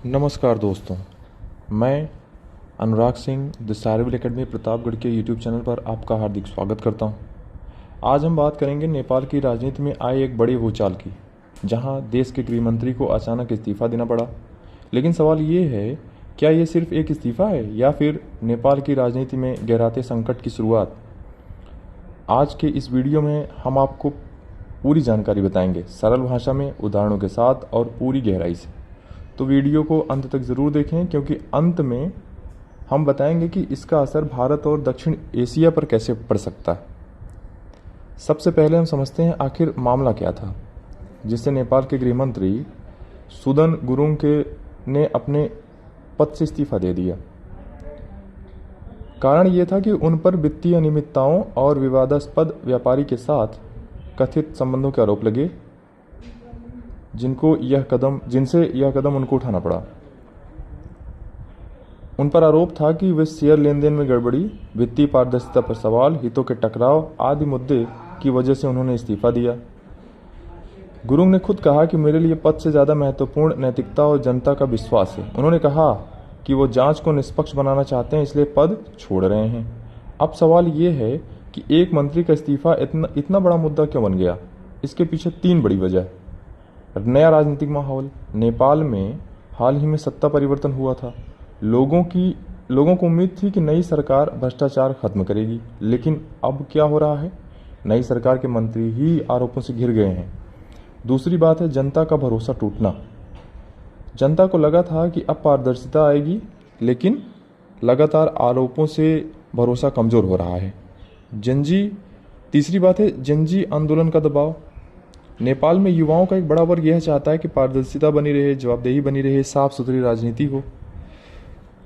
नमस्कार दोस्तों, मैं अनुराग सिंह द सारविल एकेडमी प्रतापगढ़ के यूट्यूब चैनल पर आपका हार्दिक स्वागत करता हूं। आज हम बात करेंगे नेपाल की राजनीति में आए एक बड़े भूचाल की, जहां देश के गृह मंत्री को अचानक इस्तीफा देना पड़ा। लेकिन सवाल ये है, क्या ये सिर्फ एक इस्तीफा है या फिर नेपाल की राजनीति में गहराते संकट की शुरुआत? आज के इस वीडियो में हम आपको पूरी जानकारी बताएंगे, सरल भाषा में, उदाहरणों के साथ और पूरी गहराई से। तो वीडियो को अंत तक ज़रूर देखें, क्योंकि अंत में हम बताएंगे कि इसका असर भारत और दक्षिण एशिया पर कैसे पड़ सकता है। सबसे पहले हम समझते हैं आखिर मामला क्या था जिससे नेपाल के गृह मंत्री सुदन गुरुङ ने अपने पद से इस्तीफा दे दिया। कारण ये था कि उन पर वित्तीय अनियमितताओं और विवादास्पद व्यापारी के साथ कथित संबंधों के आरोप लगे, जिनसे यह कदम उनको उठाना पड़ा। उन पर आरोप था कि वे शेयर लेन देन में गड़बड़ी, वित्तीय पारदर्शिता पर सवाल, हितों के टकराव आदि मुद्दे की वजह से उन्होंने इस्तीफा दिया। गुरुङ ने खुद कहा कि मेरे लिए पद से ज़्यादा महत्वपूर्ण नैतिकता और जनता का विश्वास है। उन्होंने कहा कि वो जांच को निष्पक्ष बनाना चाहते हैं, इसलिए पद छोड़ रहे हैं। अब सवाल ये है कि एक मंत्री का इस्तीफा इतना बड़ा मुद्दा क्यों बन गया? इसके पीछे 3 बड़ी वजह। नया राजनीतिक माहौल। नेपाल में हाल ही में सत्ता परिवर्तन हुआ था। लोगों को उम्मीद थी कि नई सरकार भ्रष्टाचार खत्म करेगी, लेकिन अब क्या हो रहा है? नई सरकार के मंत्री ही आरोपों से घिर गए हैं। दूसरी बात है जनता का भरोसा टूटना। जनता को लगा था कि अब पारदर्शिता आएगी, लेकिन लगातार आरोपों से भरोसा कमजोर हो रहा है। तीसरी बात है जनजी आंदोलन का दबाव। नेपाल में युवाओं का एक बड़ा वर्ग यह चाहता है कि पारदर्शिता बनी रहे, जवाबदेही बनी रहे, साफ सुथरी राजनीति हो।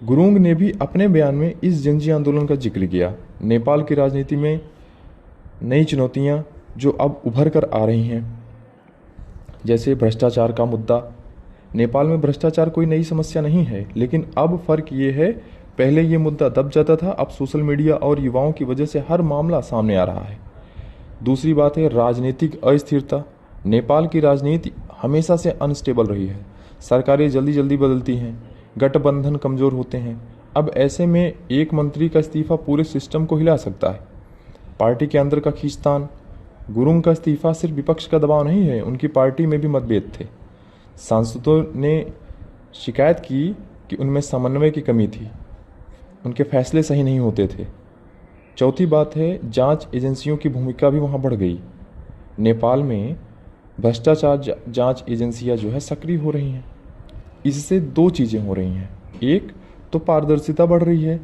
गुरुङ ने भी अपने बयान में इस जनजी आंदोलन का जिक्र किया। नेपाल की राजनीति में नई चुनौतियां जो अब उभर कर आ रही हैं, जैसे भ्रष्टाचार का मुद्दा। नेपाल में भ्रष्टाचार कोई नई समस्या नहीं है, लेकिन अब फर्क ये है, पहले ये मुद्दा दब जाता था, अब सोशल मीडिया और युवाओं की वजह से हर मामला सामने आ रहा है। दूसरी बात है राजनीतिक अस्थिरता। नेपाल की राजनीति हमेशा से अनस्टेबल रही है। सरकारें जल्दी बदलती हैं, गठबंधन कमज़ोर होते हैं। अब ऐसे में एक मंत्री का इस्तीफा पूरे सिस्टम को हिला सकता है। पार्टी के अंदर का खींचतान। गुरुङ का इस्तीफा सिर्फ विपक्ष का दबाव नहीं है, उनकी पार्टी में भी मतभेद थे। सांसदों ने शिकायत की कि उनमें समन्वय की कमी थी, उनके फैसले सही नहीं होते थे। चौथी बात है जांच एजेंसियों की भूमिका भी वहाँ बढ़ गई। नेपाल में भ्रष्टाचार जांच एजेंसियां जो है सक्रिय हो रही हैं। इससे 2 चीज़ें हो रही हैं, एक तो पारदर्शिता बढ़ रही है,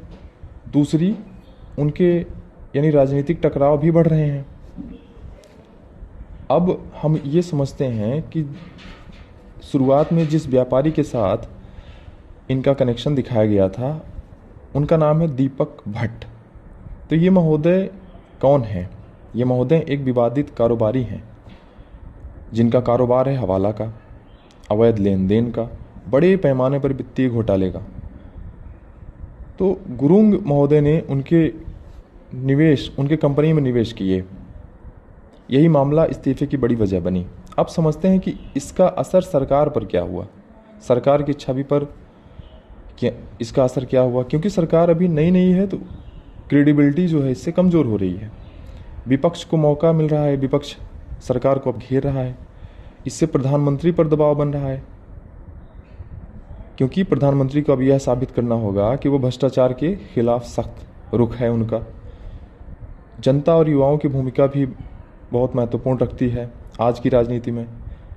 दूसरी उनके यानी राजनीतिक टकराव भी बढ़ रहे हैं। अब हम ये समझते हैं कि शुरुआत में जिस व्यापारी के साथ इनका कनेक्शन दिखाया गया था, उनका नाम है दीपक भट्ट। तो ये महोदय कौन है? ये महोदय एक विवादित कारोबारी हैं, जिनका कारोबार है हवाला का, अवैध लेन देन का, बड़े पैमाने पर वित्तीय घोटाले का। तो गुरुङ महोदय ने उनके कंपनी में निवेश किए। यही मामला इस्तीफे की बड़ी वजह बनी। अब समझते हैं कि इसका असर सरकार पर क्या हुआ, सरकार की छवि पर इसका असर क्या हुआ। क्योंकि सरकार अभी नई है, तो क्रेडिबिलिटी जो है इससे कमज़ोर हो रही है। विपक्ष को मौका मिल रहा है, विपक्ष सरकार को अब घेर रहा है। इससे प्रधानमंत्री पर दबाव बन रहा है, क्योंकि प्रधानमंत्री को अब यह साबित करना होगा कि वो भ्रष्टाचार के खिलाफ सख्त रुख है उनका। जनता और युवाओं की भूमिका भी बहुत महत्वपूर्ण रखती है आज की राजनीति में।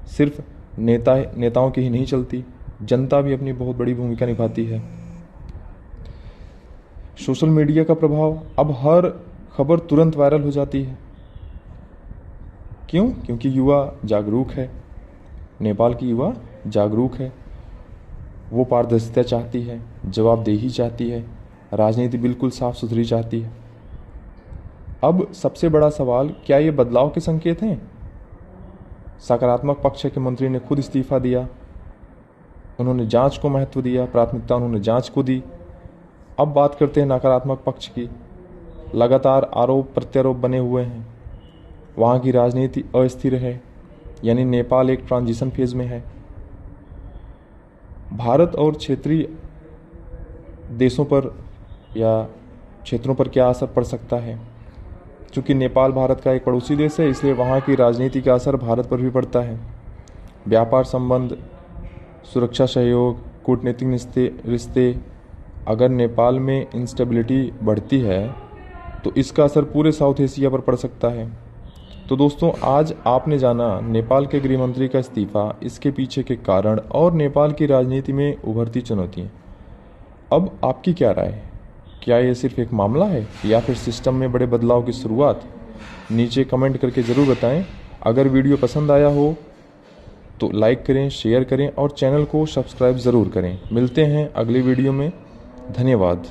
सिर्फ नेताओं की ही नहीं चलती, जनता भी अपनी बहुत बड़ी भूमिका निभाती है। सोशल मीडिया का प्रभाव। अब हर खबर तुरंत वायरल हो जाती है। क्यों? क्योंकि युवा जागरूक है। नेपाल की युवा जागरूक है। वो पारदर्शिता चाहती है, जवाबदेही चाहती है, राजनीति बिल्कुल साफ सुथरी चाहती है। अब सबसे बड़ा सवाल, क्या ये बदलाव के संकेत हैं? सकारात्मक पक्ष के मंत्री ने खुद इस्तीफा दिया, उन्होंने जांच को महत्व दिया, प्राथमिकता उन्होंने जांच को दी। अब बात करते हैं नकारात्मक पक्ष की। लगातार आरोप प्रत्यारोप बने हुए हैं। वहाँ की राजनीति अस्थिर है, यानी नेपाल एक ट्रांजिशन फेज में है। भारत और क्षेत्रीय देशों पर या क्षेत्रों पर क्या असर पड़ सकता है? चूँकि नेपाल भारत का एक पड़ोसी देश है, इसलिए वहाँ की राजनीति का असर भारत पर भी पड़ता है। व्यापार संबंध, सुरक्षा सहयोग, कूटनीतिक रिश्ते, अगर नेपाल में इंस्टेबिलिटी बढ़ती है तो इसका असर पूरे साउथ एशिया पर पड़ सकता है। तो दोस्तों, आज आपने जाना नेपाल के गृह मंत्री का इस्तीफा, इसके पीछे के कारण और नेपाल की राजनीति में उभरती चुनौतियाँ। अब आपकी क्या राय है? क्या ये सिर्फ एक मामला है या फिर सिस्टम में बड़े बदलाव की शुरुआत? नीचे कमेंट करके ज़रूर बताएं। अगर वीडियो पसंद आया हो तो लाइक करें, शेयर करें और चैनल को सब्सक्राइब ज़रूर करें। मिलते हैं अगली वीडियो में। धन्यवाद।